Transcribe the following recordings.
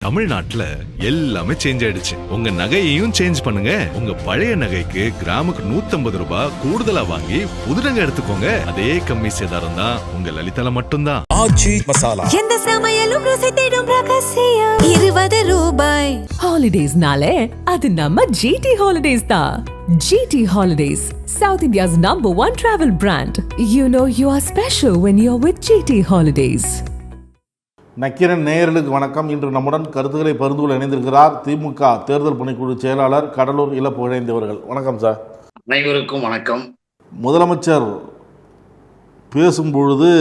தமிழ்நாட்டுல எல்லாமே சேஞ்ச் ஆயிடுச்சு. உங்க நகையையும் சேஞ்ச் பண்ணுங்க. உங்க பழைய நகைக்கு கிராமுக்கு 150 ரூபாய் கூடுதலா வாங்கி புது நகை எடுத்துக்கோங்க. அதே கம்மி சேதாரம் தான் உங்க லலிதால மட்டும்தான். ஆச்சி மசாலா எந்த சமையலும் ருசி தேடும் ரகசியம் 20 ரூபாய். ஹாலிடேஸ்னாலே அது நம்ம GT Holidays தான். GT Holidays, South India's #1 travel brand. You know you are special when you're with GT Holidays. Nakkheeran நேயர்களுக்கு வணக்கம். இன்று நம்முடன் கருத்துக்களை பகிர்ந்து கொள்ள இணைந்திருக்கிறார் திமுக தேர்தல் பணிக்குழு செயலாளர் கடலூர் இளப்பு இணைந்தவர்கள். வணக்கம் சார். அனைவருக்கும் வணக்கம். முதலமைச்சர் பேசும்பொழுது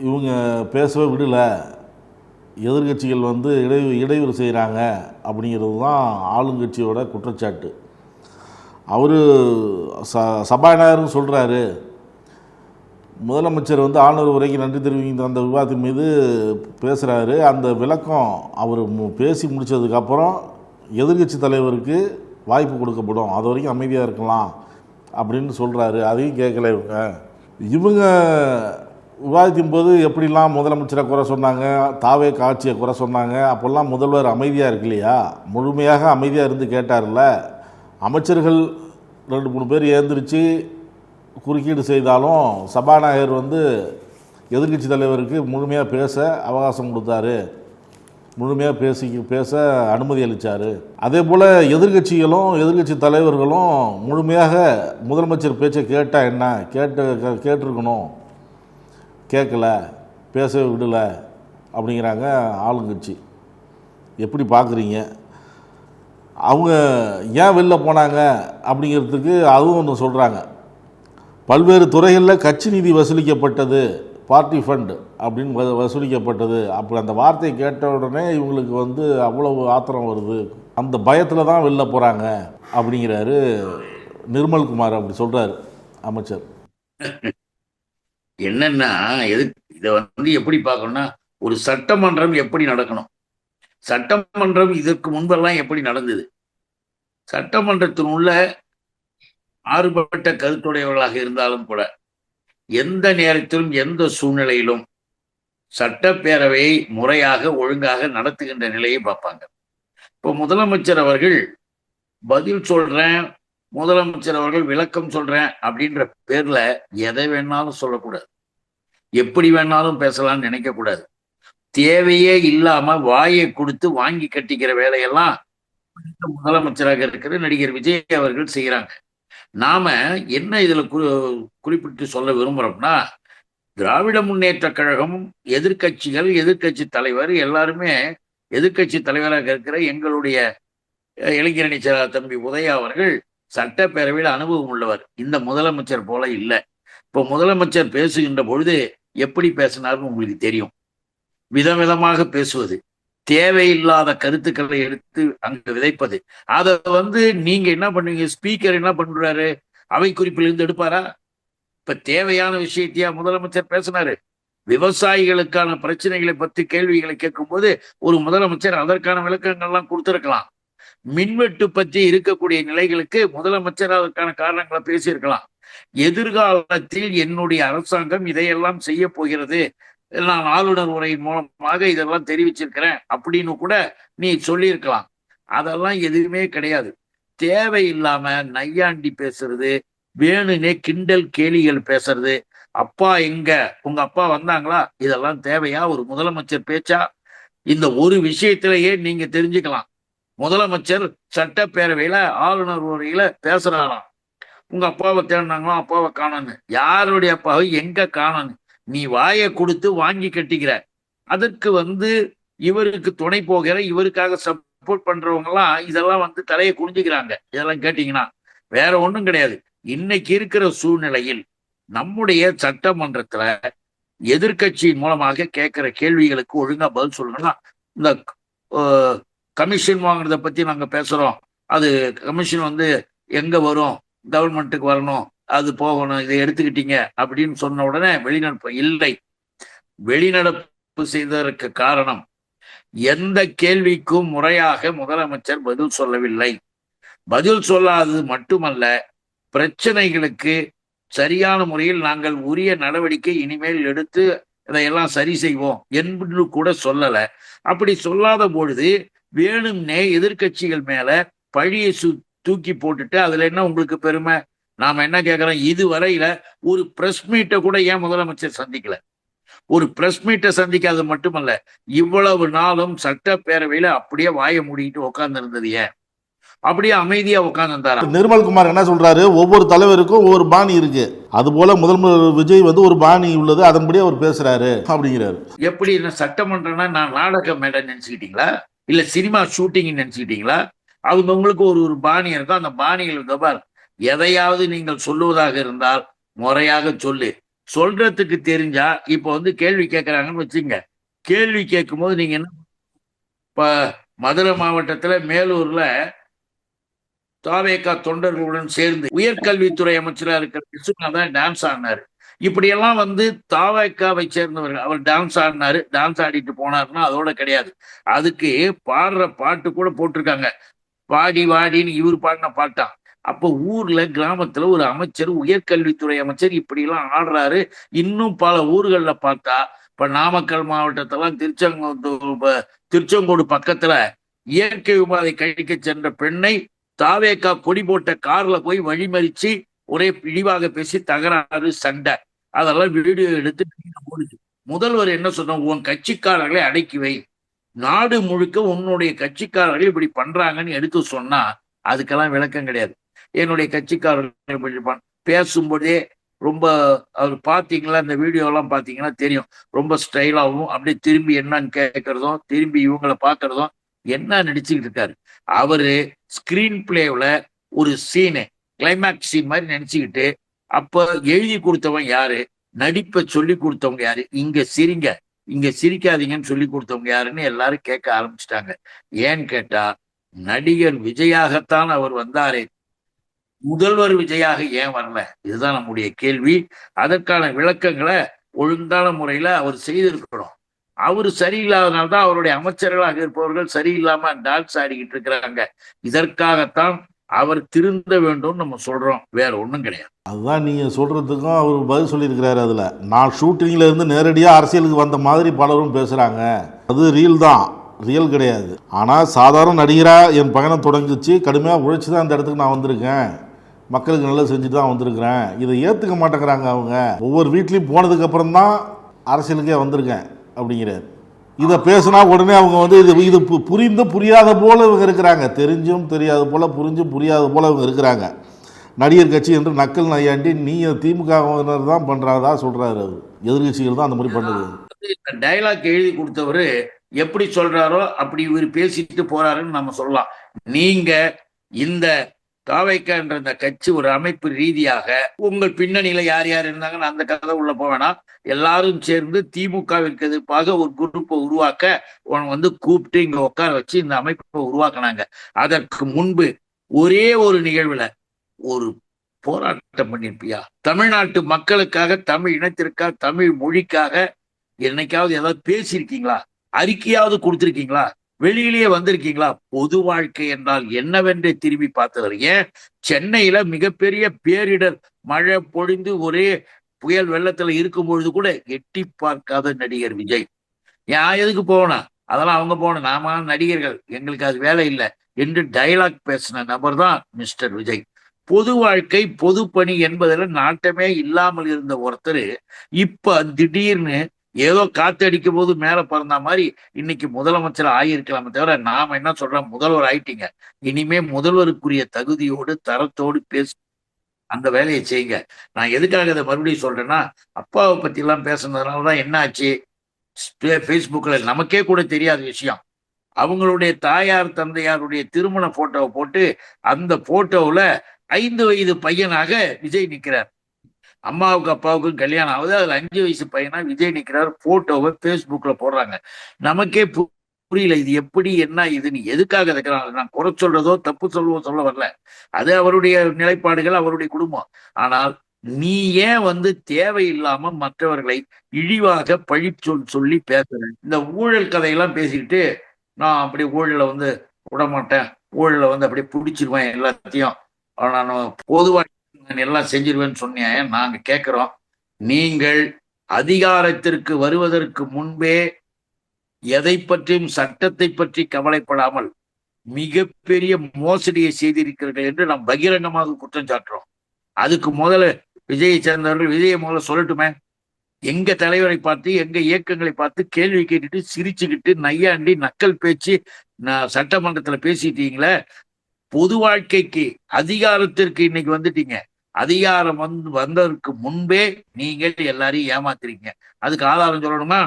இவங்க பேசவே விடலை, எதிர்கட்சிகள் இடையூறு செய்கிறாங்க அப்படிங்கிறது தான் ஆளுங்கட்சியோட குற்றச்சாட்டு. அவர் சபாநாயகரும் சொல்கிறாரு, முதலமைச்சர் ஆளுநர் உரைக்கு நன்றி தெரிவிக்கிற அந்த விவாதத்தின் மீது பேசுகிறாரு. அந்த விளக்கம் அவர் பேசி முடித்ததுக்கப்புறம் எதிர்கட்சி தலைவருக்கு வாய்ப்பு கொடுக்கப்படும், அது வரைக்கும் அமைதியாக இருக்கலாம் அப்படின்னு சொல்கிறாரு. அதையும் கேட்கல இவங்க விவாதிக்கும் போது எப்படிலாம் முதலமைச்சரை குறை சொன்னாங்க, தாவே காட்சியை குறை சொன்னாங்க. அப்போல்லாம் முதல்வர் அமைதியாக இருக்கு இல்லையா, முழுமையாக அமைதியாக இருந்து கேட்டார்ல. அமைச்சர்கள் 2-3 பேர் ஏந்திரிச்சு குறுக்கீடு செய்தாலும் சபாநாயகர் எதிர்கட்சி தலைவருக்கு முழுமையாக பேச அவகாசம் கொடுத்தாரு, முழுமையாக பேச அனுமதி அளித்தார். அதே போல் எதிர்கட்சி தலைவர்களும் முழுமையாக முதலமைச்சர் பேச்சை கேட்டால் என்ன, கேட்டிருக்கணும், கேட்கல, பேசவே விடலை அப்படிங்கிறாங்க ஆளுங்கட்சி. எப்படி பார்க்குறீங்க? அவங்க ஏன் வெளில போனாங்க அப்படிங்கிறதுக்கு அதுவும் ஒன்று சொல்கிறாங்க. பல்வேறு துறைகளில் கட்சி நிதி வசூலிக்கப்பட்டது, பார்ட்டி ஃபண்ட் அப்படின்னு வசூலிக்கப்பட்டது. அப்படி அந்த வார்த்தையை கேட்ட உடனே இவங்களுக்கு அவ்வளவு ஆத்திரம் வருது, அந்த பயத்தில் தான் வெளில போகிறாங்க அப்படிங்கிறாரு நிர்மல்குமார். அப்படி சொல்கிறாரு அமைச்சர். என்னன்னா இதை எப்படி பார்க்கணும்னா, ஒரு சட்டமன்றம் எப்படி நடக்கணும், சட்டமன்றம் இதற்கு முன்பெல்லாம் எப்படி நடந்தது, சட்டமன்றத்தின் உள்ள மாறுபட்ட கருத்துடையவர்களாக இருந்தாலும் கூட எந்த நேரத்திலும் எந்த சூழ்நிலையிலும் சட்டப்பேரவையை முறையாக ஒழுங்காக நடத்துகின்ற நிலையை பார்ப்பாங்க. இப்போ முதலமைச்சர் அவர்கள் பதில் சொல்றேன், முதலமைச்சர் அவர்கள் விளக்கம் சொல்றேன் அப்படின்ற பேர்ல எதை வேணாலும் சொல்லக்கூடாது, எப்படி வேணாலும் பேசலாம்னு நினைக்க கூடாது. தேவையே இல்லாம வாயை கொடுத்து வாங்கி கட்டிக்கிற வேலையெல்லாம் முதலமைச்சராக இருக்கிற நடிகர் விஜய் அவர்கள் செய்யறாங்க. நாம என்ன இதுல குறிப்பிட்டு சொல்ல விரும்புறோம்னா, திராவிட முன்னேற்ற கழகம், எதிர்கட்சிகள், எதிர்கட்சி தலைவர் எல்லாருமே, எதிர்கட்சி தலைவராக இருக்கிற எங்களுடைய இளைஞரணி தம்பி உதயா அவர்கள் சட்டப்பேரவையில் அனுபவம் உள்ளவர். இந்த முதலமைச்சர் போல இல்லை. இப்போ முதலமைச்சர் பேசுகின்ற பொழுது எப்படி பேசினார்னு உங்களுக்கு தெரியும். விதவிதமாக பேசுவது, தேவையில்லாத கருத்துக்களை எடுத்து அங்கு விதைப்பது. அதை நீங்க என்ன பண்ணுவீங்க, ஸ்பீக்கர் என்ன பண்றாரு, அவை குறிப்பிலிருந்து எடுப்பாரா? இப்ப தேவையான விஷயத்தையா முதலமைச்சர் பேசினாரு? விவசாயிகளுக்கான பிரச்சனைகளை பற்றி கேள்விகளை கேட்கும் போது ஒரு முதலமைச்சர் அதற்கான விளக்கங்கள்லாம் கொடுத்திருக்கலாம். மின்வெட்டு பற்றி இருக்கக்கூடிய நிலைகளுக்கு முதலமைச்சர் அதற்கான காரணங்களை பேசியிருக்கலாம். எதிர்காலத்தில் என்னுடைய அரசாங்கம் இதையெல்லாம் செய்ய போகிறது, நான் ஆளுநர் உரையின் மூலமாக இதெல்லாம் தெரிவிச்சிருக்கிறேன் அப்படின்னு கூட நீ சொல்லியிருக்கலாம். அதெல்லாம் எதுவுமே கிடையாது. தேவையில்லாம நையாண்டி பேசுறது, வேணுனே கிண்டல் கேலிகள் பேசுறது, அப்பா எங்க, உங்க அப்பா வந்தாங்களா, இதெல்லாம் தேவையா ஒரு முதலமைச்சர் பேச்சா? இந்த ஒரு விஷயத்திலேயே நீங்க தெரிஞ்சுக்கலாம். முதலமைச்சர் சட்டப்பேரவையில ஆளுநர் உரையில பேசுறாராம், உங்க அப்பாவை தேடினாங்களா, அப்பாவை காணோன்னு. யாருடைய அப்பாவை எங்க காணோன்னு நீ வாயை கொடுத்து வாங்கி கட்டிக்கிற. அதற்கு இவருக்கு துணை போகிற, இவருக்காக சப்போர்ட் பண்றவங்க எல்லாம் இதெல்லாம் தலையை குனிஞ்சுக்கிறாங்க. இதெல்லாம் கேட்டீங்கன்னா வேற ஒண்ணும் கிடையாது. இன்னைக்கு இருக்கிற சூழ்நிலையில் நம்முடைய சட்டமன்றத்துல எதிர்கட்சியின் மூலமாக கேட்கிற கேள்விகளுக்கு ஒழுங்கா பதில் சொல்லணும்னா, இந்த கமிஷன் வாங்குறத பத்தி நாங்க பேசுறோம், அது கமிஷன் எங்க வரும், கவர்மெண்ட்டுக்கு வரணும், அது போகணும், இதை எடுத்துக்கிட்டீங்க அப்படின்னு சொன்ன உடனே வெளிநடப்பு இல்லை. வெளிநடப்பு செய்ததற்கு காரணம், எந்த கேள்விக்கும் முறையாக முதலமைச்சர் பதில் சொல்லவில்லை. பதில் சொல்லாதது மட்டுமல்ல, பிரச்சனைகளுக்கு சரியான முறையில் நாங்கள் உரிய நடவடிக்கை இனிமேல் எடுத்து இதையெல்லாம் சரி செய்வோம் என்று கூட சொல்லல. அப்படி சொல்லாத பொழுது வேணும்னே எதிர்க்கட்சிகள் மேல பழியை தூக்கி போட்டுட்டு அதுல என்ன உங்களுக்கு பெருமை? நாம என்ன கேட்கிறோம், இதுவரையில ஒரு பிரஸ் மீட்டை கூட ஏன் முதலமைச்சர் சந்திக்கல? ஒரு பிரஸ் மீட்டை சந்திக்காது மட்டுமல்ல, இவ்வளவு நாளும் சட்டப்பேரவையில அப்படியே வாயை மூடிட்டு உட்கார்ந்து இருந்தது ஏன்? அப்படியே அமைதியா உட்கார்ந்து இருந்தாரா? நிர்மல்குமார் என்ன சொல்றாரு, ஒவ்வொரு தலைவருக்கும் ஒவ்வொரு பாணி இருக்கு, அது போல முதல்வர் விஜய் வந்து ஒரு பாணி உள்ளது, அதன்படி அவர் பேசுறாரு அப்படிங்கிறாரு. எப்படி சட்டமன்றம்னா நான் நாடக மேடை நினைச்சுக்கிட்டீங்களா, இல்ல சினிமா ஷூட்டிங் நினைச்சுக்கிட்டீங்களா? அவங்களுக்கு ஒரு ஒரு பாணி இருக்கும். அந்த பாணிகள் பார், எதையாவது நீங்கள் சொல்லுவதாக இருந்தால் முறையாக சொல்லு. சொல்றதுக்கு தெரிஞ்சா இப்ப கேள்வி கேட்கறாங்கன்னு வச்சுங்க, கேள்வி கேட்கும் போது நீங்க என்ன, இப்ப மதுரை மாவட்டத்துல மேலூர்ல தாவேகா தொண்டர்களுடன் சேர்ந்து உயர்கல்வித்துறை அமைச்சராக இருக்கிற விஸ்வநாதன் டான்ஸ் ஆடினாரு. இப்படியெல்லாம் தாவேகாவை சேர்ந்தவர்கள், அவர் டான்ஸ் ஆடினாரு, டான்ஸ் ஆடிட்டு போனாருன்னா அதோட கிடையாது, அதுக்கு பாடுற பாட்டு கூட போட்டிருக்காங்க. வாடி வாடின்னு இவர் பாடின பாட்டான். அப்போ ஊர்ல கிராமத்துல ஒரு அமைச்சர், உயர்கல்வித்துறை அமைச்சர் இப்படி எல்லாம் ஆடுறாரு. இன்னும் பல ஊர்கள்ல பார்த்தா, இப்ப நாமக்கல் மாவட்டத்தெல்லாம் திருச்செங்கோடு பக்கத்துல இயற்கை உபாதை கழிக்க சென்ற பெண்ணை தாவேக்கா கொடி போட்ட கார்ல போய் வழிமறிச்சு ஒரே இழிவாக பேசி தகராறு, சண்டை, அதெல்லாம் வீடியோ எடுத்து போடுது. முதல்வர் என்ன சொன்ன, உன் கட்சிக்காரர்களை அடக்கி வை, நாடு முழுக்க உன்னுடைய கட்சிக்காரர்கள் இப்படி பண்றாங்கன்னு எடுத்து சொன்னா அதுக்கெல்லாம் விளக்கம் கிடையாது. என்னுடைய கட்சிக்காரர்கள் பேசும்போதே ரொம்ப, அவர் பாத்தீங்களா இந்த வீடியோ எல்லாம் பாத்தீங்கன்னா தெரியும், ரொம்ப ஸ்டைலாகவும் அப்படியே திரும்பி என்னன்னு கேட்கறதும் திரும்பி இவங்களை பாக்குறதும் என்ன நடிச்சுக்கிட்டு இருக்காரு. அவரு ஸ்கிரீன் பிளேவுல ஒரு சீனு, கிளைமேக்ஸ் சீன் மாதிரி நினைச்சுக்கிட்டு, அப்ப எழுதி கொடுத்தவன் யாரு, நடிப்பை சொல்லி கொடுத்தவங்க யாரு, இங்க சிரிங்க இங்க சிரிக்காதீங்கன்னு சொல்லி கொடுத்தவங்க யாருன்னு எல்லாரும் கேட்க ஆரம்பிச்சிட்டாங்க. ஏன்னு கேட்டா, நடிகர் விஜயாகத்தான் அவர் வந்தாரே, முதல்வர் விஜயாக ஏன் வரல? இதுதான் நம்முடைய கேள்வி. அதற்கான விளக்கங்களை ஒழுங்கான முறையில அவர் செய்திருக்கணும். அவரு சரியில்லாதனால்தான் அவருடைய அமைச்சர்களாக இருப்பவர்கள் சரியில்லாம டான்ஸ் ஆடிக்கிட்டு இருக்கிறாங்க. இதற்காகத்தான் அவர் திருந்த வேண்டும் நம்ம சொல்றோம், வேற ஒண்ணும் கிடையாது. அதுதான் நீங்க சொல்றதுக்கும் அவர் பதில் சொல்லியிருக்கிறாரு. அதுல நான் ஷூட்டிங்ல இருந்து நேரடியா அரசியலுக்கு வந்த மாதிரி பலரும் பேசுறாங்க, அது ரீல் தான், ரியல் கிடையாது. ஆனா சாதாரண நடிகரா என் பயணம் தொடங்கிச்சு, கடுமையா உழைச்சி தான் இந்த இடத்துக்கு நான் வந்திருக்கேன், மக்களுக்கு நல்லா செஞ்சுட்டு தான் வந்திருக்கிறேன். இதை ஏத்துக்க மாட்டேங்கிறாங்க அவங்க. ஒவ்வொரு வீட்லயும் போனதுக்கு அப்புறம் தான் அரசியலுக்கே வந்திருக்கேன் அப்படிங்கிறார். இதை பேசினா உடனே அவங்க இது புரிந்து புரியாத போல இவங்க இருக்கிறாங்க, தெரிஞ்சும் தெரியாத போல புரிஞ்சும் புரியாத போல இவங்க இருக்கிறாங்க. நடிகர் கட்சி என்று நக்கல் நையாண்டி நீ திமுக தான் பண்றாதா சொல்றாரு. அது எதிர்கட்சிகள் தான் அந்த மாதிரி பண்ணுது. டைலாக் எழுதி கொடுத்தவரு எப்படி சொல்றாரோ அப்படி இவர் பேசிட்டு போறாருன்னு நம்ம சொல்லலாம். நீங்க இந்த தாவைக்கான்ற இந்த கட்சி ஒரு அமைப்பு ரீதியாக உங்கள் பின்னணியில யார் யார் இருந்தாங்கன்னு அந்த கதை உள்ள போவேனா, எல்லாரும் சேர்ந்து திமுகவிற்கு எதிர்ப்பாக ஒரு குரூப்பை உருவாக்க கூப்பிட்டு இங்க உட்கார வச்சு இந்த அமைப்பை உருவாக்குனாங்க. அதற்கு முன்பு ஒரே ஒரு நிகழ்வுல ஒரு போராட்டம் பண்ணிருப்பியா? தமிழ்நாட்டு மக்களுக்காக, தமிழ் இனத்திற்காக, தமிழ் மொழிக்காக என்னைக்காவது ஏதாவது பேசியிருக்கீங்களா? அறிக்கையாவது கொடுத்திருக்கீங்களா? வெளியிலேயே வந்திருக்கீங்களா? பொது வாழ்க்கை என்றால் என்னவென்று திரும்பி பார்த்தவர். ஏன் சென்னையில மிகப்பெரிய பேரிடர் மழை பொழிந்து ஒரே புயல் வெள்ளத்துல இருக்கும் பொழுது கூட எட்டி பார்க்காத நடிகர் விஜய். ஏன் எதுக்கு போனா, அதெல்லாம் அவங்க போன, நாம நடிகர்கள், எங்களுக்கு அது வேலை இல்லை என்று டைலாக் பேசின நபர் தான் மிஸ்டர் விஜய். பொது வாழ்க்கை, பொது பணி என்பதில் நாட்டமே இல்லாமல் இருந்த ஒருத்தர் இப்ப திடீர்னு ஏதோ காத்தடிக்கும் போது மேல பறந்த மாதிரி இன்னைக்கு முதலமைச்சர் ஆகியிருக்கலாமே தவிர, நாம என்ன சொல்றோம், முதல்வர் ஆயிட்டீங்க, இனிமே முதல்வருக்குரிய தகுதியோடு தரத்தோடு பேசு, அந்த வேலையை செய்யுங்க. நான் எதுக்காக இதை மறுபடியும் சொல்றேன்னா, அப்பாவை பத்தி எல்லாம் பேசுனதுனாலதான் என்ன ஆச்சு, பேஸ்புக்ல நமக்கே கூட தெரியாத விஷயம், அவங்களுடைய தாயார் தந்தையாருடைய திருமண போட்டோவை போட்டு அந்த போட்டோவுல 5 வயது பையனாக விஜய் நிற்கிறார். அம்மாவுக்கு அப்பாவுக்கும் கல்யாணம் ஆகுது, அதுல 5 வயசு பையனா விஜய் நிற்கிறார். போட்டோவை பேஸ்புக்ல போடுறாங்க. நமக்கே புரியல இது எப்படி, என்ன இதுன்னு, எதுக்காக இருக்கிறாங்க. நான் குறை சொல்றதோ தப்பு சொல்ல வரல, அது அவருடைய நிலைப்பாடுகள், அவருடைய குடும்பம். ஆனால் நீ ஏன் தேவையில்லாம மற்றவர்களை இழிவாக பழி சொல்லி பேசுற? இந்த ஊழல் கதையெல்லாம் பேசிக்கிட்டு நான் அப்படி ஊழல விட மாட்டேன், ஊழல அப்படியே பிடிச்சிருவேன் எல்லாத்தையும், நான் பொதுவாக எல்லாம் செஞ்சிருவேன்னு சொன்னேன். நாங்க கேட்கிறோம், நீங்கள் அதிகாரத்திற்கு வருவதற்கு முன்பே எதை பற்றியும் சட்டத்தை பற்றி கவலைப்படாமல் மிகப்பெரிய மோசடியை செய்திருக்கிறீர்கள் என்று நாம் பகிரங்கமாக குற்றம் சாட்டுறோம். அதுக்கு முதல்ல விஜயை சேர்ந்தவர்கள் விஜயை முதல்ல சொல்லட்டுமே. எங்க தலைவரை பார்த்து எங்க இயக்கங்களை பார்த்து கேள்வி கேட்டுட்டு சிரிச்சுக்கிட்டு நையாண்டி நக்கல் பேச்சு சட்டமன்றத்துல பேசிட்டீங்களே. பொது வாழ்க்கைக்கு அதிகாரத்திற்கு இன்னைக்கு வந்துட்டீங்க. அதிகாரம் வந்ததற்கு முன்பே நீங்கள் எல்லாரையும் ஏமாத்துறீங்க. அதுக்கு ஆதாரம் சொல்லணுமா?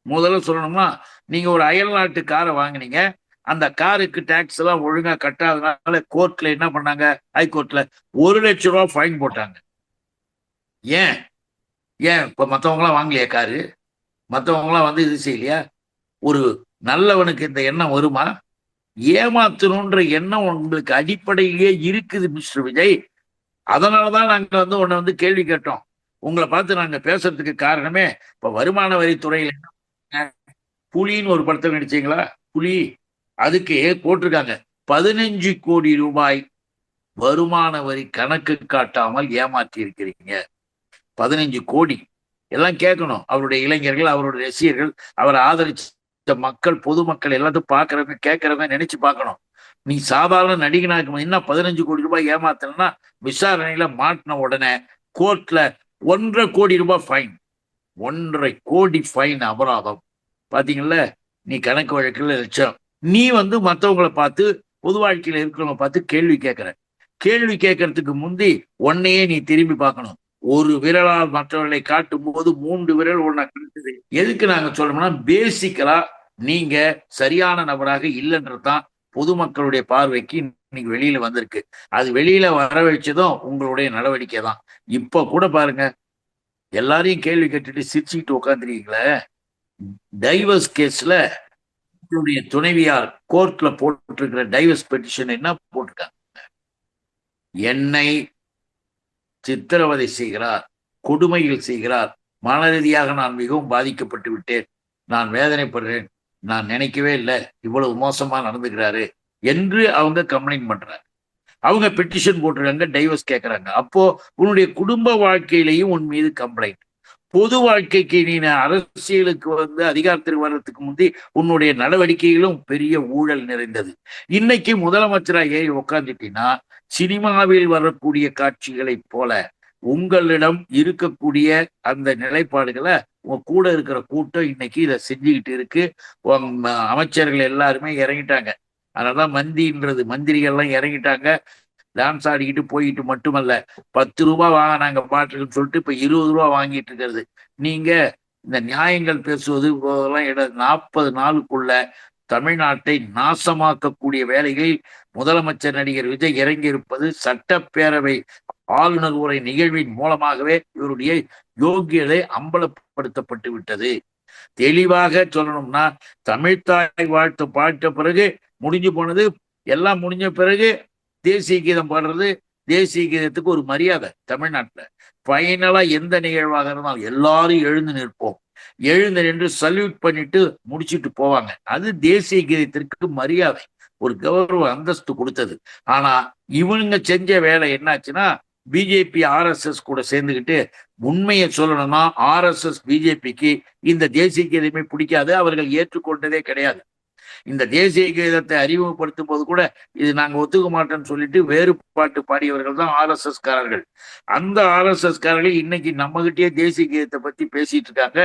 முதல்ல சொல்லணும்னா, நீங்க ஒரு அயல் நாட்டு காரை வாங்கினீங்க. அந்த காருக்கு டாக்ஸ் எல்லாம் ஒழுங்கா கட்டாதனால கோர்ட்ல என்ன பண்ணாங்க? ஹைகோர்ட்ல 1 லட்சம் ரூபாய் ஃபைன் போட்டாங்க. ஏன் இப்ப மத்தவங்க எல்லாம் வாங்கலையா காரு? மத்தவங்க எல்லாம் இது செய்யலையா? ஒரு நல்லவனுக்கு இந்த எண்ணம் வருமா? ஏமாத்தணும்ன்ற எண்ணம் உங்களுக்கு அடிப்படையிலேயே இருக்குது மிஸ்டர் விஜய். அதனாலதான் நாங்க உன்னை கேள்வி கேட்டோம். உங்களை பார்த்து நாங்க பேசுறதுக்கு காரணமே, இப்ப வருமான வரித்துறையில புலின்னு ஒரு படத்தை நடிச்சீங்களா? புலி, அதுக்கு போட்டிருக்காங்க 15 கோடி ரூபாய் வருமான வரி கணக்கு காட்டாமல் ஏமாற்றி இருக்கிறீங்க. 15 கோடி எல்லாம் கேட்கணும். அவருடைய இளைஞர்கள், அவருடைய ரசிகர்கள், அவரை ஆதரிச்ச மக்கள், பொதுமக்கள் எல்லாத்தையும் பாக்குறவங்க கேட்கறவங்க நினைச்சு பார்க்கணும். நீ சாதாரண நடிகனா இருக்கும் என்ன 15 கோடி ரூபாய் ஏமாத்தனா விசாரணையில மாட்டின உடனே கோர்ட்ல 1.5 கோடி ரூபாய் ஃபைன். 1.5 கோடி ஃபைன் அபராதம். பாத்தீங்கல்ல, நீ கணக்கு வழக்குல லட்சம். நீ மற்றவங்களை பார்த்து, பொது வாழ்க்கையில இருக்கிறவங்க பார்த்து கேள்வி கேட்கிற. கேள்வி கேட்கறதுக்கு முந்தி உன்னையே நீ திரும்பி பார்க்கணும். ஒரு விரலால் மற்றவர்களை காட்டும் போது 3 விரல் ஒன்ன காட்டுது. எதுக்கு நாங்க சொல்றோம்னா, பேசிக்கலா நீங்க சரியான நபராக இல்லைன்றதுதான் பொதுமக்களுடைய பார்வைக்கு இன்னைக்கு வெளியில வந்திருக்கு. அது வெளியில வர வச்சதும் உங்களுடைய நடவடிக்கை தான். இப்ப கூட பாருங்க, எல்லாரையும் கேள்வி கேட்டுட்டு சிரிச்சுக்கிட்டு உட்காந்துருக்கீங்களே. டைவர்ஸ் கேஸ்ல உங்களுடைய துணைவியார் கோர்ட்ல போட்டிருக்கிற டைவர்ஸ் பெட்டிஷன் என்ன போட்டிருக்காங்க? என்னை சித்திரவதை செய்கிறார், கொடுமைகள் செய்கிறார், மன ரீதியாக நான் மிகவும் பாதிக்கப்பட்டு விட்டேன், நான் வேதனைப்படுறேன், நான் நினைக்கவே இல்லை இவ்வளவு மோசமா நடந்துக்கிறாரு என்று அவங்க கம்ப்ளைண்ட் பண்றாங்க. அவங்க பெட்டிஷன் போட்டிருக்காங்க, டைவர்ஸ் கேட்கறாங்க. அப்போ உன்னுடைய குடும்ப வாழ்க்கையிலையும் உன் மீது கம்ப்ளைண்ட். பொது வாழ்க்கைக்கு நீ அரசியலுக்கு அதிகாரத்திற்கு வர்றதுக்கு முந்தி உன்னுடைய நடவடிக்கைகளும் பெரிய ஊழல் நிறைந்தது. இன்னைக்கு முதலமைச்சரா ஏறி உட்காந்துட்டீங்கன்னா, சினிமாவில் வரக்கூடிய காட்சிகளை போல உங்களிடம் இருக்கக்கூடிய அந்த நிலைப்பாடுகளை உங்க கூட இருக்கிற கூட்டம் இன்னைக்கு இதை செஞ்சுக்கிட்டு இருக்கு. அமைச்சர்கள் எல்லாருமே இறங்கிட்டாங்க. அதனாலதான் மந்திரிகள்லாம் இறங்கிட்டாங்க. டான்ஸ் ஆடிக்கிட்டு போயிட்டு மட்டுமல்ல, 10 ரூபாய் வாங்கினாங்க பாட்டுன்னு சொல்லிட்டு இப்ப 20 ரூபாய் வாங்கிட்டு இருக்கிறது. நீங்க இந்த நியாயங்கள் பேசுவது 40 நாளுக்குள்ள தமிழ்நாட்டை நாசமாக்கக்கூடிய வேலைகளில் முதலமைச்சர் நடிகர் விஜய் இறங்கி இருப்பது சட்டப்பேரவை ஆளுநர் உரை நிகழ்வின் மூலமாகவே இவருடைய யோகியதை அம்பலப்படுத்தப்பட்டு விட்டது. தெளிவாக சொல்லணும்னா, தமிழ்த்தாய் வாழ்த்து பாட்ட பிறகு முடிஞ்சு போனது. எல்லாம் முடிஞ்ச பிறகு தேசிய கீதம் பாடுறது. தேசிய கீதத்துக்கு ஒரு மரியாதை தமிழ்நாட்டுல. ஃபைனலா எந்த நிகழ்வாக இருந்தாலும் எல்லாரும் எழுந்து நிற்போம். எழுந்து நின்று சல்யூட் பண்ணிட்டு முடிச்சுட்டு போவாங்க. அது தேசிய கீதத்திற்கு மரியாதை, ஒரு கௌரவ அந்தஸ்து கொடுத்தது. ஆனா இவனுங்க செஞ்ச வேலை என்னாச்சுன்னா, பிஜேபி RSS கூட சேர்ந்துக்கிட்டு, உண்மையை சொல்லணும்னா RSS பிஜேபிக்கு இந்த தேசிய கீதமே பிடிக்காது. அவர்கள் ஏற்றுக்கொண்டதே கிடையாது. இந்த தேசிய கீதத்தை அறிமுகப்படுத்தும் போது கூட இது நாங்க ஒத்துக்க மாட்டோம்னு சொல்லிட்டு வேறுபாட்டு பாடியவர்கள் தான் RSS காரர்கள். அந்த RSS காரர்கள் இன்னைக்கு நம்ம கிட்டே தேசிய கீதத்தை பத்தி பேசிட்டு இருக்காங்க.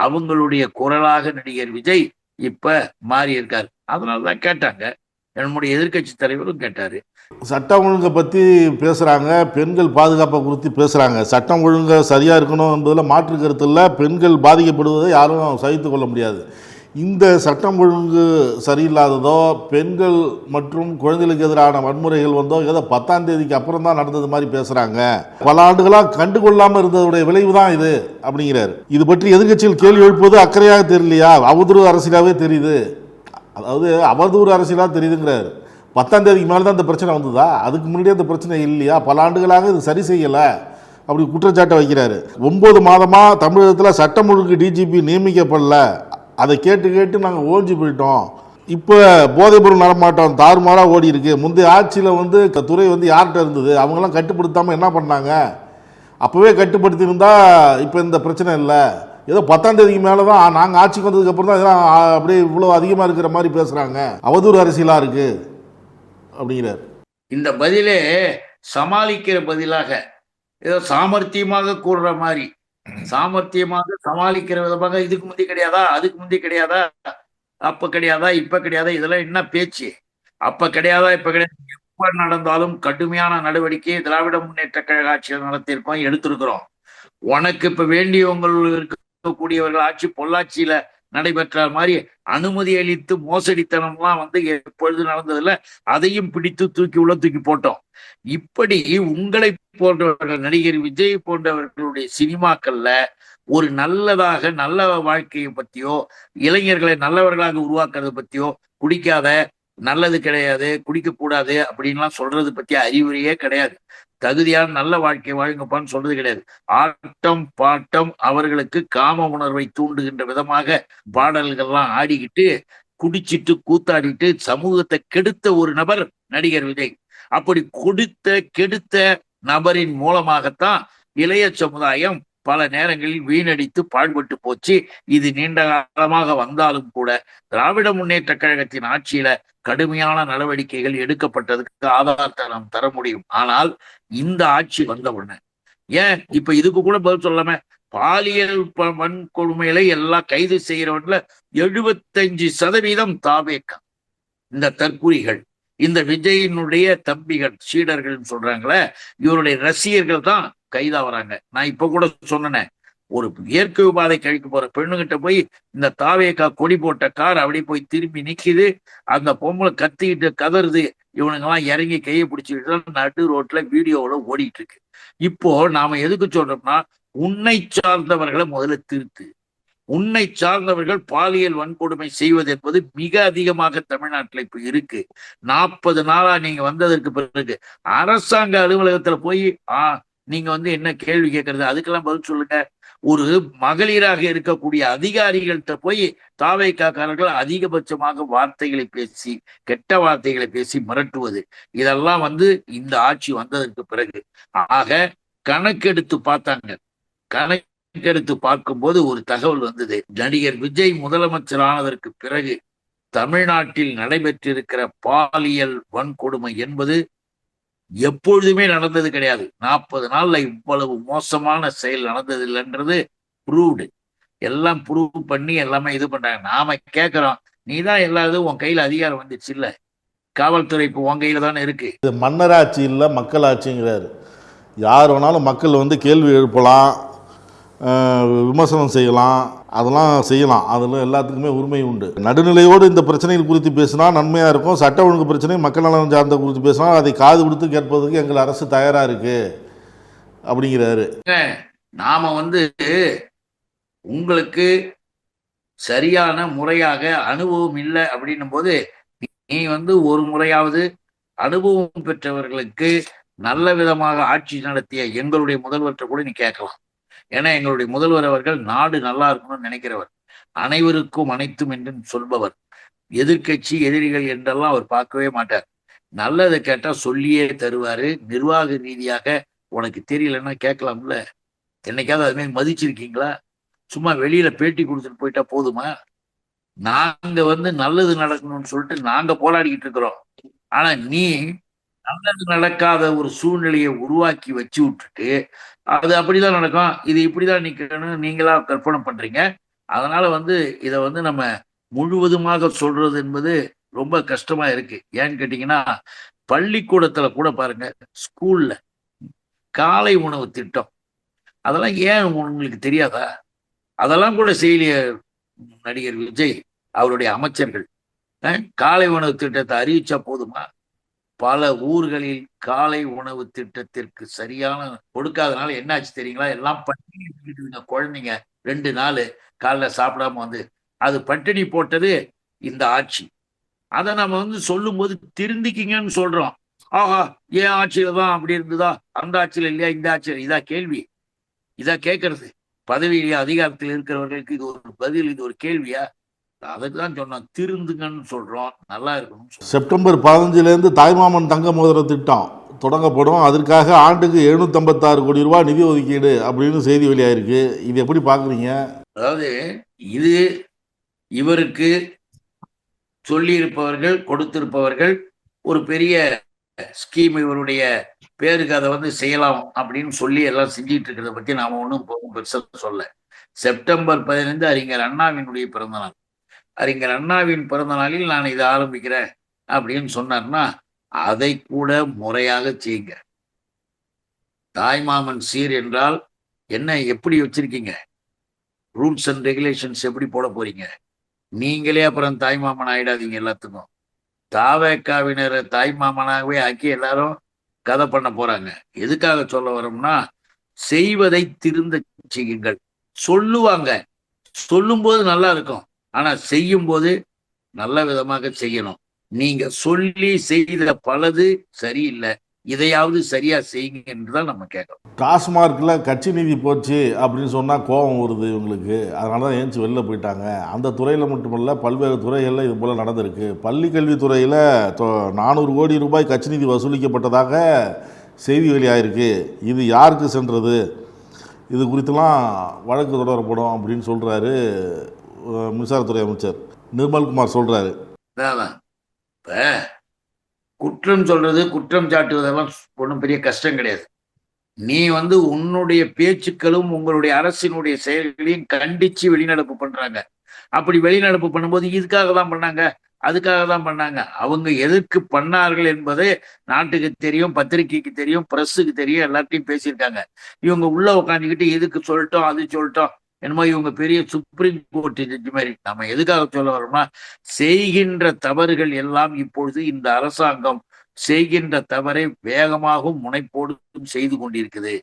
அவங்களுடைய குரலாக நடிகர் விஜய் இப்ப மாறி இருக்காரு. அதனாலதான் கேட்டாங்க, நம்முடைய எதிர்கட்சி தலைவரும் கேட்டாரு. சட்டம் ஒழுங்கை பற்றி பேசுகிறாங்க, பெண்கள் பாதுகாப்பை குறித்து பேசுகிறாங்க. சட்டம் ஒழுங்கை சரியாக இருக்கணும் என்பதில் மாற்று கருத்து இல்லை. பெண்கள் பாதிக்கப்படுவதை யாரும் சகித்து கொள்ள முடியாது. இந்த சட்டம் ஒழுங்கு சரியில்லாததோ, பெண்கள் மற்றும் குழந்தைகளுக்கு எதிரான வன்முறைகள் ஏதோ 10ஆம் தேதிக்கு அப்புறம் தான் நடந்தது மாதிரி பேசுகிறாங்க. பல ஆண்டுகளாக கண்டுகொள்ளாமல் இருந்ததுடைய விளைவு தான் இது அப்படிங்கிறார். இது பற்றி எதிர்கட்சிகள் கேள்வி எழுப்புவது அக்கறையாக தெரியலையா? அவதூறு அரசியலாகவே தெரியுது. அதாவது அவதூறு அரசியலாக தெரியுதுங்கிறார். 10ஆம் தேதிக்கு மேலே தான் இந்த பிரச்சனை வந்ததா? அதுக்கு முன்னாடியே இந்த பிரச்சனை இல்லையா? பல ஆண்டுகளாக இது சரி செய்யலை அப்படி குற்றச்சாட்டை வைக்கிறாரு. 9 மாதமாக தமிழகத்தில் சட்டம் ஒழுங்கு டிஜிபி நியமிக்கப்படல. அதை கேட்டு நாங்கள் ஓஞ்சி போயிட்டோம். இப்போ போதைப்பொருள் நடமாட்டம் தாறுமாறாக ஓடி இருக்கு. முந்தைய ஆட்சியில் துறை யார்கிட்ட இருந்தது? அவங்களாம் கட்டுப்படுத்தாமல் என்ன பண்ணாங்க? அப்போவே கட்டுப்படுத்தியிருந்தா இப்போ இந்த பிரச்சனை இல்லை. ஏதோ 10ஆம் தேதிக்கு மேலே தான் நாங்கள் ஆட்சிக்கு வந்ததுக்கப்புறம் தான் இதெல்லாம் அப்படியே இவ்வளோ அதிகமாக இருக்கிற மாதிரி பேசுகிறாங்க, அவதூறு அரசியலாக இருக்குது அப்படிங்கிறார். இந்த பதிலே சமாளிக்கிற பதிலாக ஏதோ சாமர்த்தியமாக கூறுற மாதிரி, சாமர்த்தியமாக சமாளிக்கிற விதமாக இதுக்கு முந்தி கிடையாதா, அதுக்கு முந்தி கிடையாதா, அப்ப கிடையாதா, இப்ப கிடையாதா, இதெல்லாம் என்ன பேச்சு? அப்ப கிடையாதா, இப்ப கிடையாது, எப்ப நடந்தாலும் கடுமையான நடவடிக்கையை திராவிட முன்னேற்ற கழக ஆட்சியில் நடத்தியிருக்கோம், எடுத்திருக்கிறோம். உனக்கு இப்ப வேண்டியவங்கள் இருக்கக்கூடியவர்கள் ஆட்சி பொள்ளாச்சியில நடைபெற்ற மாதிரி அனுமதி அளித்து மோசடித்தனம்லாம் எப்பொழுது நடந்ததில்ல, அதையும் பிடித்து தூக்கி போட்டோம். இப்படி உங்களை போன்றவர்கள், நடிகர் விஜய் போன்றவர்களுடைய சினிமாக்கள்ல ஒரு நல்லதாக, நல்ல வாழ்க்கையை பத்தியோ, இளைஞர்களை நல்லவர்களாக உருவாக்குறத பத்தியோ, குடிக்காத, நல்லது கிடையாது, குடிக்க கூடாது அப்படின்லாம் சொல்றது பத்தி அறிவுரையே கிடையாது. தகுதியான நல்ல வாழ்க்கை வாழ்ங்கப்பான்னு சொல்றது கிடையாது. ஆட்டம் பாட்டம் அவர்களுக்கு காம உணர்வை தூண்டுகின்ற விதமாக பாடல்கள்லாம் ஆடிக்கிட்டு குடிச்சிட்டு கூத்தாடிட்டு சமூகத்தை கெடுத்த ஒரு நபர் நடிகர் விஜய். அப்படி கெடுத்த நபரின் மூலமாகத்தான் இளைய சமுதாயம் பல நேரங்களில் வீணடித்து பாழ்பட்டு போச்சு. இது நீண்ட காலமாக வந்தாலும் கூட திராவிட முன்னேற்ற கழகத்தின் ஆட்சியில கடுமையான நடவடிக்கைகள் எடுக்கப்பட்டதுக்கு ஆதாரத்தை நாம் தர முடியும். ஆனால் இந்த ஆட்சி வந்த உடனே ஏன் இப்ப இதுக்கு கூட பதில் சொல்லாம, பாலியல் வன்கொடுமைகளை எல்லாம் கைது செய்யறவன்ல 75% தாவேக்கா. இந்த தற்குறிகள், இந்த விஜயினுடைய தம்பிகள், சீடர்கள் சொல்றாங்களே, இவருடைய ரசிகர்கள் தான் கைதாகிறாங்க. நான் இப்ப கூட சொன்னேன், ஒரு இயற்கை உபாதை கழிக்க போற பெண்ணுகிட்ட போய் இந்த தாவேக்கா கொடி போட்ட கார் அப்படி போய் திரும்பி நிக்குது, அந்த பொம்பளை கத்திக்கிட்டு கதறுது, இவனுங்கெல்லாம் இறங்கி கையை பிடிச்சிக்கிட்டு நடு ரோட்ல வீடியோவோட ஓடிட்டு இருக்கு. இப்போ நாம எதுக்கு சொல்றோம்னா, உன்னை சார்ந்தவர்களை முதல்ல திருத்து. உன்னை சார்ந்தவர்கள் பாலியல் வன்கொடுமை செய்வது என்பது மிக அதிகமாக தமிழ்நாட்டில் இப்ப இருக்கு. 40 நாளா நீங்க வந்ததற்கு பிறகு அரசாங்க அலுவலகத்துல போய் நீங்க என்ன கேள்வி கேட்கறது, அதுக்கெல்லாம் பதில் சொல்லுங்க. ஒரு மகளிராக இருக்கக்கூடிய அதிகாரிகள்கிட்ட போய் தாவேக்காரர்கள் அதிகபட்சமாக வார்த்தைகளை பேசி, கெட்ட வார்த்தைகளை பேசி மிரட்டுவது, இதெல்லாம் இந்த ஆட்சி வந்ததற்கு பிறகு. ஆக கணக்கெடுத்து பார்த்தாங்க. கணக்கெடுத்து பார்க்கும்போது ஒரு தகவல் வந்தது. நடிகர் விஜய் முதலமைச்சர் ஆனதற்கு பிறகு தமிழ்நாட்டில் நடைபெற்றிருக்கிற பாலியல் வன்கொடுமை என்பது எப்பொழுதுமே நடந்தது கிடையாது. 40 நாள்ல இவ்வளவு மோசமான செயல் நடந்ததில்லைன்றது ப்ரூவ்டு. எல்லாம் ப்ரூவ் பண்ணி எல்லாமே இது பண்றாங்க. நாம கேட்கிறோம், நீதான் எல்லாரும் உன் கையில அதிகாரம் வந்துச்சு இல்ல, காவல்துறை இப்போ உன் கையில தானே இருக்கு. இது மன்னராட்சி இல்லை மக்கள் ஆட்சிங்கிறாரு. யார் வேணாலும் மக்கள் கேள்வி எழுப்பலாம், விமர்சனம் செய்யலாம், அதெல்லாம் செய்யலாம். அதில் எல்லாத்துக்குமே உரிமை உண்டு. நடுநிலையோடு இந்த பிரச்சனைகள் குறித்து பேசினா நன்மையாக இருக்கும். சட்ட ஒழுங்கு பிரச்சனை, மக்கள் நலன் சார்ந்த குறித்து பேசினா அதை காது கொடுத்து கேட்பதற்கு எங்கள் அரசு தயாராக இருக்கு அப்படிங்கிறாரு. நாம உங்களுக்கு சரியான முறையாக அனுபவம் இல்லை அப்படின்னும் போது, நீ ஒரு முறையாவது அனுபவம் பெற்றவர்களுக்கு நல்ல விதமாக ஆட்சி நடத்திய எங்களுடைய முதல்வர்கிட்ட கூட நீ கேட்கலாம். ஏன்னா எங்களுடைய முதல்வர் அவர்கள் நாடு நல்லா இருக்கணும்னு நினைக்கிறவர், அனைவருக்கும் அனைத்தும் என்று சொல்பவர். எதிர்கட்சி எதிரிகள் என்றெல்லாம் அவர் பார்க்கவே மாட்டார். நல்லதை கேட்டா சொல்லியே தருவாரு. நிர்வாக ரீதியாக உனக்கு தெரியலன்னா கேட்கலாம்ல. என்னைக்காவது அது மாதிரி மதிச்சிருக்கீங்களா? சும்மா வெளியில பேட்டி கொடுத்துட்டு போயிட்டா போதுமா? நாங்க நல்லது நடக்கணும்னு சொல்லிட்டு நாங்க போராடிக்கிட்டு இருக்கிறோம். ஆனா நீ நல்லது நடக்காத ஒரு சூழ்நிலையை உருவாக்கி வச்சு விட்டுட்டு அது அப்படிதான் நடக்கும், இது இப்படிதான் நிக்கணும் நீங்களா கற்பனை பண்றீங்க. அதனால இதை நம்ம முழுவதுமாக சொல்றது என்பது ரொம்ப கஷ்டமா இருக்கு. ஏன்னு கேட்டீங்கன்னா, பள்ளிக்கூடத்துல கூட பாருங்க, ஸ்கூல்ல காலை உணவு திட்டம், அதெல்லாம் ஏன் உங்களுக்கு தெரியாதா? அதெல்லாம் கூட செய்யலைய நடிகர் விஜய் அவருடைய அமைச்சர்கள். காலை உணவு திட்டத்தை அறிவிச்சா போதுமா? பல ஊர்களில் காலை உணவு திட்டத்திற்கு சரியான கொடுக்காதனால என்னாச்சு தெரியுங்களா? எல்லாம் பட்டினி குழந்தைங்க 2 நாள் காலைல சாப்பிடாம அது பட்டினி போட்டது இந்த ஆட்சி. அதை நம்ம சொல்லும் போது திருந்திக்கிங்கன்னு சொல்றோம். ஆஹா, ஏன் ஆட்சியில தான் அப்படி இருந்ததா, அந்த ஆட்சியில இல்லையா, இந்த ஆட்சியில? இதா கேள்வி? இதா கேட்கறது? பதவியிலேயே அதிகாரத்தில் இருக்கிறவர்களுக்கு இது ஒரு பதில், இது ஒரு கேள்வியா? அதுக்கு தான் சொன்னோம், திருந்துங்கன்னு சொல்றோம், நல்லா இருக்கணும். செப்டம்பர் 15 தாய்மாமன் தங்க மோதிர திட்டம் தொடங்கப்படும். அதற்காக ஆண்டுக்கு 756 கோடி ரூபாய் நிதி ஒதுக்கீடு அப்படின்னு செய்தி வெளியாயிருக்கு. இது எப்படி பார்க்குறீங்க? அதாவது இது இவருக்கு சொல்லியிருப்பவர்கள், கொடுத்திருப்பவர்கள் ஒரு பெரிய ஸ்கீம், இவருடைய பேருக்கு அதை செய்யலாம் அப்படின்னு சொல்லி எல்லாம் செஞ்சிட்டு இருக்கிறத பத்தி நாம ஒன்றும் பெருசா சொல்ல. செப்டம்பர் 15 அறிஞர் அண்ணாவினுடைய பிறந்த நாள். அறிஞர் அண்ணாவின் பிறந்த நாளில் நான் இதை ஆரம்பிக்கிறேன் அப்படின்னு சொன்னார்னா அதை கூட முறையாக செய்யுங்க. தாய்மாமன் சீர் என்றால் என்ன, எப்படி வச்சிருக்கீங்க, ரூல்ஸ் அண்ட் ரெகுலேஷன்ஸ் எப்படி போட போறீங்க? நீங்களே அப்புறம் தாய்மாமன் ஆயிடாதீங்க. எல்லாத்துக்கும் தாவேக்காவினரை தாய்மாமனாகவே ஆக்கி எல்லாரும் கதை பண்ண போறாங்க. எதுக்காக சொல்ல வரோம்னா, செய்வதை திருந்த செய்யுங்கள். சொல்லுவாங்க, சொல்லும்போது நல்லா இருக்கும், ஆனா செய்யும் போது நல்ல விதமாக செய்யணும். நீங்க சொல்லி செய்த பலது சரியில்லை, இதையாவது சரியா செய்யுங்க என்றுதான் நம்ம கேட்கணும். டாஸ்மார்க்கில் கட்சி நிதி போச்சு அப்படின்னு சொன்னால் கோபம் வருது இவங்களுக்கு. அதனால தான் ஏஞ்சி வெளில போயிட்டாங்க. அந்த துறையில் மட்டுமல்ல, பல்வேறு துறைகளில் இது போல் நடந்திருக்கு. பள்ளி கல்வித்துறையில் 400 கோடி ரூபாய் கட்சி நிதி வசூலிக்கப்பட்டதாக செய்தி வெளியாயிருக்கு. இது யாருக்கு சென்றது, இது குறித்தெல்லாம் வழக்கு தொடரப்படும் அப்படின்னு சொல்கிறாரு மின்சாரத்துறை அமைச்சர் நிர்மல்குமார் சொல்கிறாரு. இப்போ குற்றம் சொல்றது, குற்றம் சாட்டுவதெல்லாம் ஒன்றும் பெரிய கஷ்டம் கிடையாது. நீ உன்னுடைய பேச்சுக்களும் உங்களுடைய அரசினுடைய செயல்களையும் கண்டிச்சு வெளிநடப்பு பண்றாங்க. அப்படி வெளிநடப்பு பண்ணும்போது இதுக்காக தான் பண்ணாங்க, அதுக்காக தான் பண்ணாங்க, அவங்க எதற்கு பண்ணார்கள் என்பது நாட்டுக்கு தெரியும், பத்திரிகைக்கு தெரியும், பிரஸுக்கு தெரியும், எல்லாத்தையும் பேசியிருக்காங்க. இவங்க உள்ள உட்காந்துக்கிட்டு எதுக்கு சொல்லிட்டோம், அது சொல்லிட்டோம், என்னமோ இவங்க பெரிய சுப்ரீம் கோர்ட் ஜட்ஜி மாதிரி. நம்ம எதுக்காக சொல்ல வரோம்னா, செய்கின்ற தவறுகள் எல்லாம் இப்பொழுது இந்த அரசாங்கம் செய்கின்ற தவறை வேகமாகவும் முனைப்போடும் செய்து கொண்டிருக்குது.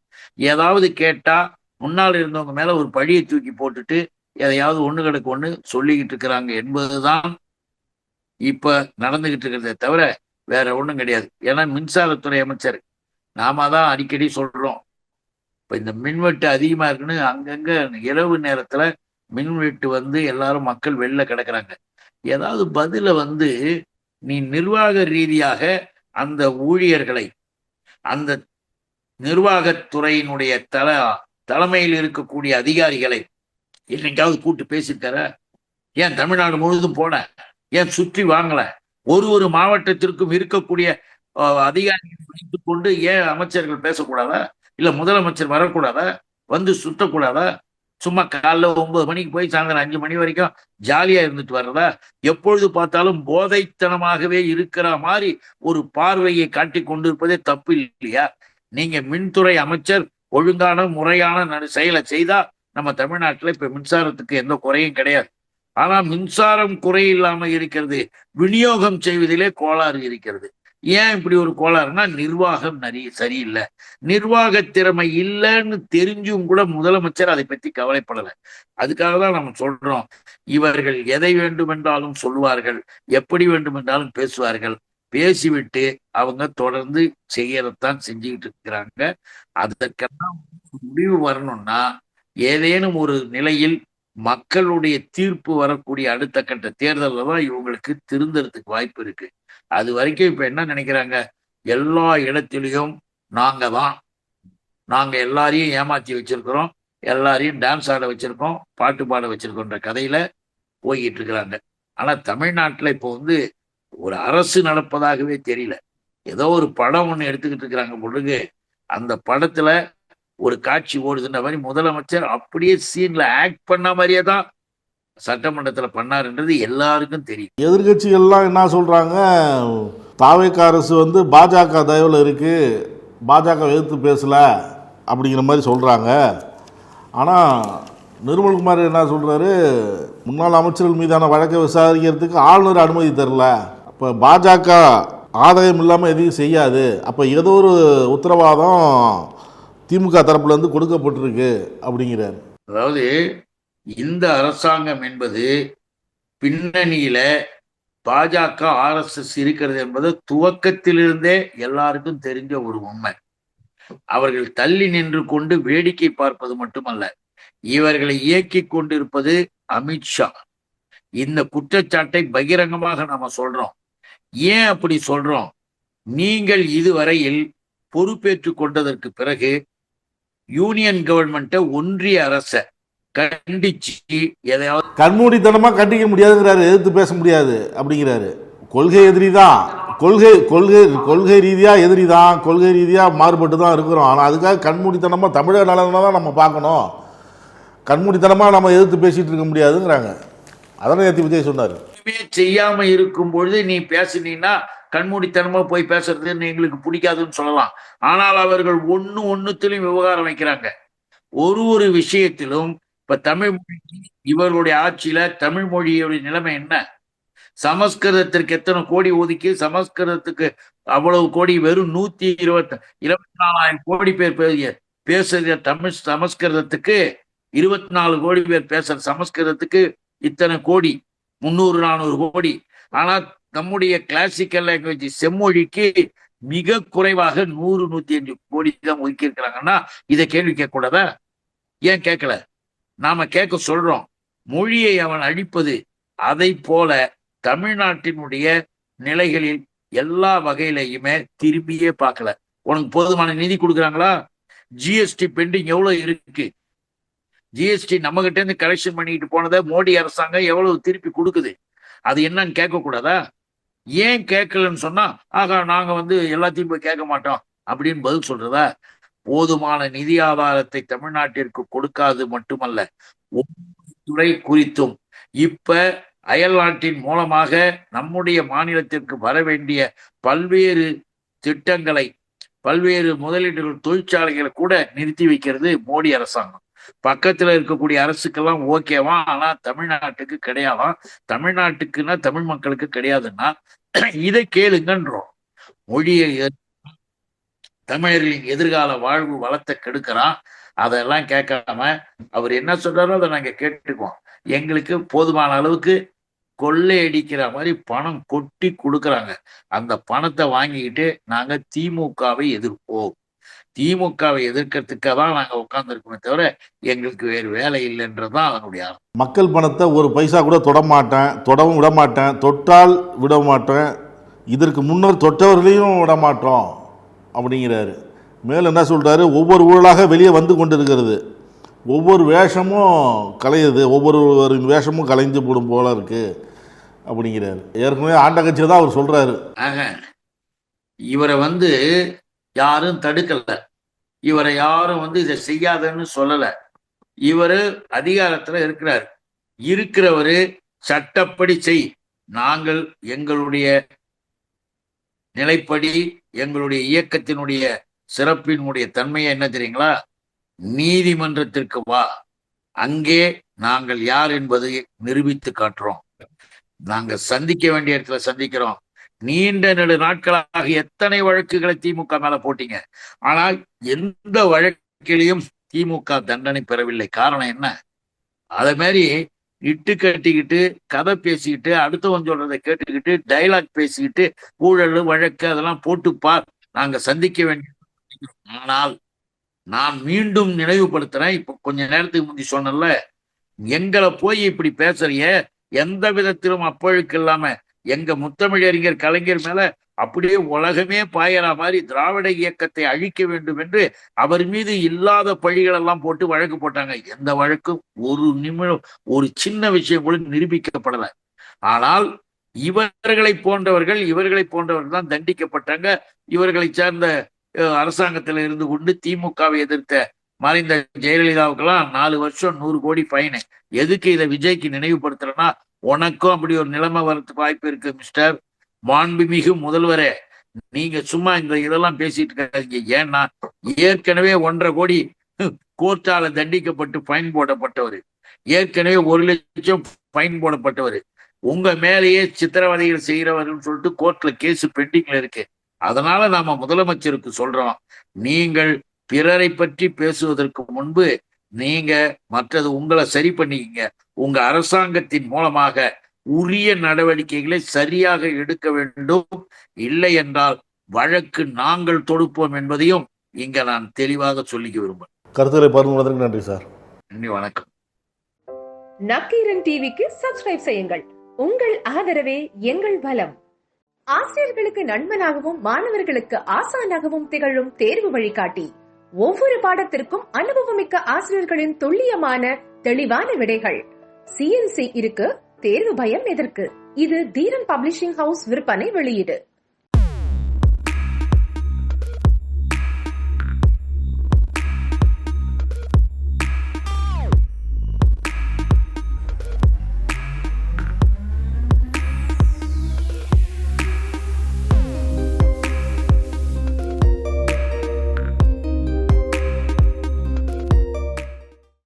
ஏதாவது கேட்டா முன்னால் இருந்தவங்க மேல ஒரு பழியை தூக்கி போட்டுட்டு எதையாவது ஒண்ணு கிடக்கு ஒண்ணு சொல்லிக்கிட்டு இருக்கிறாங்க என்பதுதான் இப்ப நடந்துகிட்டு இருக்கிறதே தவிர வேற ஒண்ணும் கிடையாது. ஏன்னா மின்சாரத்துறை அமைச்சர் நாம தான் அடிக்கடி சொல்றோம், இப்ப இந்த மின்வெட்டு அதிகமா இருக்குன்னு அங்கங்க இரவு நேரத்துல மின்வெட்டு எல்லாரும் மக்கள் வெளில கிடக்குறாங்க. ஏதாவது பதில நீ நிர்வாக ரீதியாக அந்த ஊழியர்களை, அந்த நிர்வாகத்துறையினுடைய தலைமையில் இருக்கக்கூடிய அதிகாரிகளை என்னைக்காவது கூட்டு பேசியிருக்கார? ஏன் தமிழ்நாடு முழுவதும் போன, ஏன் சுற்றி வாங்கல? ஒரு மாவட்டத்திற்கும் இருக்கக்கூடிய அதிகாரிகளை வைத்துக் கொண்டு ஏன் அமைச்சர்கள் பேசக்கூடாதா? இல்ல முதலமைச்சர் வரக்கூடாதா? சுத்தக்கூடாதா? சும்மா காலைல 9 மணிக்கு போய் சாயந்தரம் 5 மணி வரைக்கும் ஜாலியா இருந்துட்டு வர்றதா? எப்பொழுது பார்த்தாலும் போதைத்தனமாகவே இருக்கிற மாதிரி ஒரு பார்வையை காட்டி கொண்டிருப்பதே தப்பு இல்லையா? நீங்க மின்துறை அமைச்சர் ஒழுங்கான முறையான செயலை செய்தா நம்ம தமிழ்நாட்டுல இப்ப மின்சாரத்துக்கு எந்த குறையும் கிடையாது. ஆனா மின்சாரம் குறையில்லாம இருக்கிறது, விநியோகம் செய்வதிலே கோளாறு இருக்கிறது. ஏன் இப்படி ஒரு கோளாறுனா, நிர்வாகம் சரியில்லை. நிர்வாக திறமை இல்லைன்னு தெரிஞ்சும் கூட முதலமைச்சர் அதை பத்தி கவலைப்படலை. அதுக்காக தான் நம்ம சொல்றோம், இவர்கள் எதை வேண்டுமென்றாலும் சொல்வார்கள், எப்படி வேண்டுமென்றாலும் பேசுவார்கள். பேசிவிட்டு அவங்க தொடர்ந்து செய்யறதான் செஞ்சுக்கிட்டு இருக்கிறாங்க. அதற்கெல்லாம் முடிவு வரணும்னா ஏதேனும் ஒரு நிலையில் மக்களுடைய தீர்ப்பு வரக்கூடிய அடுத்த கட்ட தேர்தலில் தான் இவங்களுக்கு திருந்தறதுக்கு வாய்ப்பு இருக்கு. அது வரைக்கும் இப்ப என்ன நினைக்கிறாங்க, எல்லா இடத்திலையும் நாங்க எல்லாரையும் ஏமாத்தி வச்சிருக்கிறோம், எல்லாரையும் டான்ஸ் ஆட வச்சிருக்கோம், பாட்டு பாட வச்சிருக்கோன்ற கதையில போய்கிட்டு இருக்கிறாங்க. ஆனா தமிழ்நாட்டுல இப்போ ஒரு அரசு நடப்பதாகவே தெரியல. ஏதோ ஒரு படம் ஒண்ணு எடுத்துக்கிட்டு இருக்கிறாங்க பொழுது, அந்த படத்துல ஒரு காட்சி ஓடுதுன்ற மாதிரி முதலமைச்சர் அப்படியே சீன்ல ஆக்ட் பண்ண மாதிரியே தான் சட்டமன்றத்துல பண்ணாருன்றது எல்லாருக்கும் தெரியும். எதிர்கட்சிகள்லாம் என்ன சொல்றாங்க, தாவேக அரசு பாஜக தயவுல இருக்கு, பாஜக எதிர்த்து பேசல அப்படிங்கிற மாதிரி சொல்றாங்க. ஆனா நிர்மல்குமார் என்ன சொல்றாரு, முன்னாள் அமைச்சர்கள் மீதான வழக்கை விசாரிக்கிறதுக்கு ஆளுநர் அனுமதி தரல, அப்ப பாஜக ஆதாயம் இல்லாம எதையும் செய்யாது, அப்ப ஏதோ ஒரு உத்தரவாதம் திமுக தரப்புல இருந்து கொடுக்கப்பட்டிருக்கு அப்படிங்கிறார். அதாவது இந்த அரசாங்கம் என்பது பின்னணியில பாஜக RSS இருக்கிறது என்பது துவக்கத்திலிருந்தே எல்லாருக்கும் தெரிஞ்ச ஒரு உண்மை. அவர்கள் தள்ளி நின்று கொண்டு வேடிக்கை பார்ப்பது மட்டுமல்ல, இவர்களை இயக்கி கொண்டிருப்பது அமித்ஷா. இந்த குற்றச்சாட்டை பகிரங்கமாக நாம சொல்றோம். ஏன் அப்படி சொல்றோம்? நீங்கள் இதுவரையில் பொறுப்பேற்று கொண்டதற்கு பிறகு யூனியன் கவர்மெண்ட்டை, ஒன்றிய அரச கண்டிச்சு எதையாவது கண்மூடித்தனமா கண்டிக்க முடியாதுங்கிறாரு, எதிர்த்து பேச முடியாது அப்படிங்கிறாரு. கொள்கை எதிரி தான், கொள்கை கொள்கை கொள்கை ரீதியா எதிரி தான், கொள்கை ரீதியா மாறுபட்டு தான் இருக்கிறோம். ஆனால் அதுக்காக கண்மூடித்தனமா தமிழக நலனை தான் நம்ம பார்க்கணும், கண்மூடித்தனமா நம்ம எதிர்த்து பேசிட்டு இருக்க முடியாதுங்கிறாங்க. அதானே நேற்று விஜய் சொன்னார். செய்யாம இருக்கும் பொழுது நீ பேசினீன்னா கண்மூடித்தனமா போய் பேசுறதுன்னு எங்களுக்கு பிடிக்காதுன்னு சொல்லலாம். ஆனால் அவர்கள் ஒண்ணுத்திலும் விவகாரம் வைக்கிறாங்க. ஒரு விஷயத்திலும். இப்ப தமிழ் மொழி, இவர்களுடைய ஆட்சியில தமிழ் மொழியுடைய நிலைமை என்ன? சமஸ்கிருதத்திற்கு எத்தனை கோடி ஒதுக்கி சமஸ்கிருதத்துக்கு அவ்வளவு கோடி, வெறும் 124,000 கோடி பேர் பேசுற தமிழ் சமஸ்கிருதத்துக்கு 24 கோடி பேர் பேசுற சமஸ்கிருதத்துக்கு இத்தனை கோடி, 300-400 கோடி. ஆனா நம்முடைய கிளாசிக்கல் லாங்குவேஜ் செம்மொழிக்கு மிக குறைவாக 100-105 கோடி தான் ஒதுக்கி இருக்கிறாங்கன்னா இதை கேள்வி கேட்க கூடாதா? ஏன் கேட்கல? நாம கேட்க சொல்றோம். மொழியை அவன் அழிப்பது, அதை போல தமிழ்நாட்டினுடைய நிலைகளில் எல்லா வகையிலையுமே திரும்பியே பார்க்கல. உனக்கு போதுமான நிதி கொடுக்குறாங்களா? ஜிஎஸ்டி பெண்டிங் எவ்வளவு இருக்கு? ஜிஎஸ்டி நம்ம கிட்ட இருந்து கலெக்ஷன் பண்ணிட்டு போனதை மோடி அரசாங்கம் எவ்வளவு திருப்பி கொடுக்குது? அது என்னன்னு கேட்க கூடாதா? ஏன் கேட்கலன்னு சொன்னா, ஆகா நாங்க எல்லாத்தையும் போய் கேட்க மாட்டோம் அப்படின்னு பதில் சொல்றதா? போதுமான நிதி ஆதாரத்தை தமிழ்நாட்டிற்கு கொடுக்காது மட்டுமல்ல, ஒவ்வொரு துறை குறித்தும் இப்ப அயல் நாட்டின் மூலமாக நம்முடைய மாநிலத்திற்கு வர வேண்டிய பல்வேறு திட்டங்களை, பல்வேறு முதலீடுகள், தொழிற்சாலைகளை கூட நிறுத்தி வைக்கிறது மோடி அரசாங்கம். பக்கத்துல இருக்கக்கூடிய அரசுக்கெல்லாம் ஓகேவா, ஆனா தமிழ்நாட்டுக்கு கிடையாதான். தமிழ்நாட்டுக்குன்னா தமிழ் மக்களுக்கு கிடையாதுன்னா இதை கேளுங்கன்றோம். மொழியை தமிழர்களின் எதிர்கால வாழ்வு வளத்தை கெடுக்கிறான். அதெல்லாம் கேட்காம அவர் என்ன சொல்றாரோ அதை நாங்க கேட்டுக்குவோம். எங்களுக்கு போதுமான அளவுக்கு கொள்ளையடிக்கிற மாதிரி பணம் கொட்டி கொடுக்குறாங்க. அந்த பணத்தை வாங்கிக்கிட்டு நாங்க திமுகவை எதிர்ப்போம். திமுகவை எதிர்க்கிறதுக்காக தான் நாங்க உட்கார்ந்துருக்கோமே தவிர எங்களுக்கு வேறு வேலை இல்லைன்றதுதான் அதனுடைய அர்த்தம். மக்கள் பணத்தை ஒரு பைசா கூட தொடவும் விட மாட்டேன், தொட்டால் விட மாட்டேன், இதற்கு முன்னர் தொட்டவர்களையும் விட மாட்டோம் அப்படிங்கிறாரு. மேலும் என்ன சொல்கிறாரு? ஒவ்வொரு ஊழலாக வெளியே வந்து கொண்டிருக்கிறது, ஒவ்வொரு வேஷமும் கலையுது, ஒவ்வொருவரின் வேஷமும் கலைஞ்சு போடும் போல இருக்கு அப்படிங்கிறாரு. ஏற்கனவே ஆண்ட கட்சியை தான் அவர் சொல்றாரு. இவரை யாரும் தடுக்கல, இவரை யாரும் இதை செய்யாதன்னு சொல்லல. இவரு அதிகாரத்துல இருக்கிறவரு சட்டப்படி செய், நாங்கள் எங்களுடைய நிலைப்படி எங்களுடைய இயக்கத்தினுடைய சிறப்பினுடைய தன்மையை என்ன தெரியுங்களா? நீதிமன்றத்திற்கு வா, அங்கே நாங்கள் யார் என்பதை நிரூபித்து காட்டுறோம். நாங்க சந்திக்க வேண்டிய இடத்துல சந்திக்கிறோம். நீண்ட நெடு நாட்களாக எத்தனை வழக்குகளை திமுக மேல போட்டீங்க, ஆனால் எந்த வழக்கிலையும் திமுக தண்டனை பெறவில்லை. காரணம் என்ன? அதே மாதிரி இட்டு கட்டிக்கிட்டு கதை பேசிக்கிட்டு அடுத்தவன் சொல்றதை கேட்டுக்கிட்டு டைலாக் பேசிக்கிட்டு ஊழல் வழக்கு அதெல்லாம் போட்டுப்பார், நாங்க சந்திக்க வேண்டிய. ஆனால் நான் மீண்டும் நினைவுபடுத்துறேன், இப்ப கொஞ்ச நேரத்துக்கு முந்தி சொன்னல, எங்களை போய் இப்படி பேசுறிய, எந்த விதத்திலும் அப்பழுக்கு இல்லாம எங்க முத்தமிழறிஞர் கலைஞர் மேல அப்படியே உலகமே பாயற மாதிரி திராவிட இயக்கத்தை அழிக்க வேண்டும் என்று அவர் மீது இல்லாத பழிகள் எல்லாம் போட்டு வழக்கு போட்டாங்க. எந்த வழக்கும் ஒரு நிமிடம் ஒரு சின்ன விஷயம் கூட நிரூபிக்கப்படல. ஆனால் இவர்களை போன்றவர்கள் தான் தண்டிக்கப்பட்டாங்க. இவர்களை சார்ந்த அரசாங்கத்தில் இருந்து கொண்டு திமுகவை எதிர்த்த மறைந்த ஜெயலலிதாவுக்கெல்லாம் 4 வருஷம் 100 கோடி ஃபைனு. எதுக்கு இதை விஜய்க்கு நினைவுபடுத்துறேன்னா, உனக்கும் அப்படி ஒரு நிலைமை வரதுக்கு வாய்ப்பு இருக்கு மிஸ்டர் மாண்புமிகு முதல்வரே. நீங்க சும்மா இதெல்லாம் பேசிட்டு இருக்காங்க. ஏன்னா ஏற்கனவே 1.5 கோடி கோர்ட்டால தண்டிக்கப்பட்டு ஃபைன் போடப்பட்டவர், ஏற்கனவே 1 லட்சம் ஃபைன் போடப்பட்டவர், உங்க மேலேயே சித்திரவதைகள் செய்கிறவர்கள் சொல்லிட்டு கோர்ட்ல கேஸ் பெண்டிங்ல இருக்கு. அதனால நாம முதலமைச்சருக்கு சொல்றோம், நீங்கள் பிறரை பற்றி பேசுவதற்கு முன்பு நீங்க மற்றது உங்களை சரி பண்ணிக்கங்க. உங்க அரசாங்கத்தின் மூலமாக உரிய நடவடிக்கைகளை சரியாக எடுக்க வேண்டும். இல்லை என்றால் வழக்கு நாங்கள் தொடுப்போம் என்பதையும் இங்க நான் தெளிவாக சொல்லிக்க விரும்புகிறேன். கருத்துக்களை பகிர்ந்ததற்கு நன்றி சார். நன்றி, வணக்கம். நக்கீரன் டிவிக்கு சப்ஸ்கிரைப் செய்யுங்கள். உங்கள் ஆதரவே எங்கள் பலம். ஆசிரியர்களுக்கு நண்பனாகவும் மாணவர்களுக்கு ஆசானாகவும் திகழும் தேர்வு வழிகாட்டி, ஒவ்வொரு பாடத்திற்கும் அனுபவமிக்க ஆசிரியர்களின் துல்லியமான தெளிவான விடைகள். CNC இருக்கு, தேர்வு பயம் எதற்கு? இது தீரன் பப்ளிஷிங் ஹவுஸ் விற்பனை வெளியீடு.